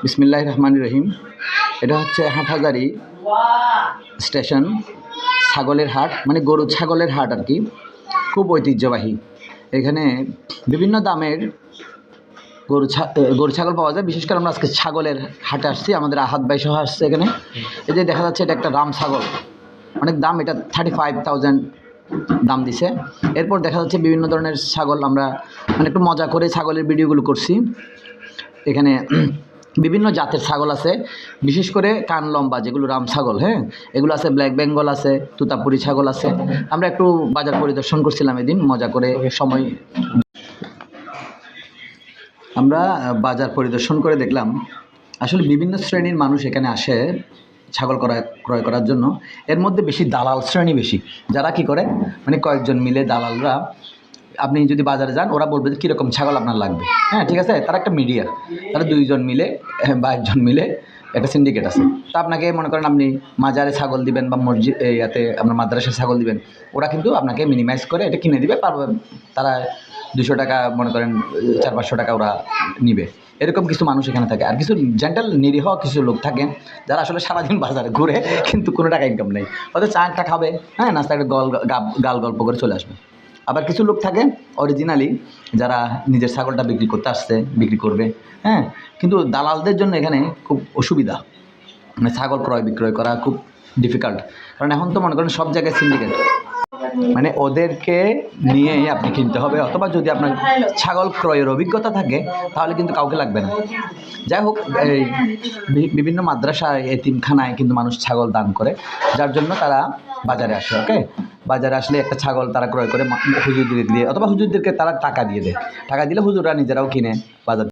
বিসমিল্লাহির রহমানির রহিম। এটা হচ্ছে হাটহাজারী স্টেশন, ছাগলের হাট, মানে গরু ছাগলের হাট আর কি। খুব ঐতিহ্যবাহী। এখানে বিভিন্ন দামের গরু ছাগল পাওয়া যায়। বিশেষ করে আমরা আজকে ছাগলের হাটে আসছি, আমাদের আহাত ভাই সহ আসছে এখানে। এই যে দেখা যাচ্ছে এটা একটা রাম ছাগল, অনেক দাম, এটা 35,000 দাম দিছে। এরপর দেখা যাচ্ছে বিভিন্ন ধরনের ছাগল, আমরা মানে একটু মজা করে ছাগলের ভিডিওগুলো করছি। এখানে বিভিন্ন জাতের ছাগল আছে, বিশেষ করে কান লম্বা যেগুলো রাম ছাগল, হ্যাঁ, এগুলো আছে। ব্ল্যাক বেঙ্গল আছে, তুতাপুরি ছাগল আছে। আমরা একটু বাজার পরিদর্শন করছিলাম এদিন মজা করে সময়। আমরা বাজার পরিদর্শন করে দেখলাম আসলে বিভিন্ন শ্রেণীর মানুষ এখানে আসে ছাগল ক্রয় করার জন্য। এর মধ্যে বেশি দালাল শ্রেণী বেশি, যারা কি করে মানে কয়েকজন মিলে দালালরা, আপনি যদি বাজারে যান ওরা বলবে যে কীরকম ছাগল আপনার লাগবে, হ্যাঁ ঠিক আছে। তারা একটা মিডিয়া, তারা দুইজন মিলে বা একজন মিলে একটা সিন্ডিকেট আছে। তা আপনাকে মনে করেন আপনি মাজারে ছাগল দিবেন বা মসজিদ ইয়াতে আপনার মাদ্রাসায় ছাগল দিবেন, ওরা কিন্তু আপনাকে মিনিমাইজ করে এটা কিনে দিবে পারবে। তারা 200 টাকা মনে করেন 400-500 টাকা ওরা নিবে। এরকম কিছু মানুষ এখানে থাকে। আর কিছু জেন্টাল নিরীহ কিছু লোক থাকে যারা আসলে সারাদিন বাজারে ঘুরে কিন্তু কোনো টাকা ইনকাম নেই, হয়তো চা একটা খাবে, হ্যাঁ, নাস্তা একটা গাল গল্প করে চলে আসবে। আবার কিছু লোক থাকে অরিজিনালি, যারা নিজের ছাগলটা বিক্রি করতে আসছে, বিক্রি করবে, হ্যাঁ। কিন্তু দালালদের জন্য এখানে খুব অসুবিধা, মানে ছাগল ক্রয় বিক্রয় করা খুব ডিফিকাল্ট। কারণ এখন তো মনে করেন সব জায়গায় সিন্ডিকেট, মানে ওদেরকে নিয়েই আপনি কিনতে হবে। অথবা যদি আপনার ছাগল ক্রয়ের অভিজ্ঞতা থাকে তাহলে কিন্তু কাউকে লাগবে না। যাই হোক, এই বিভিন্ন মাদ্রাসা এতিমখানায় কিন্তু মানুষ ছাগল দান করে, যার জন্য তারা বাজারে আসে। ওকে, বাজারে আসলে একটা ছাগল তারা ক্রয় করে হুজুরদের দিয়ে, অথবা হুজুরদেরকে তারা টাকা দিয়ে দেয়। টাকা দিলে হুজুররা নিজেরাও কিনে বাজার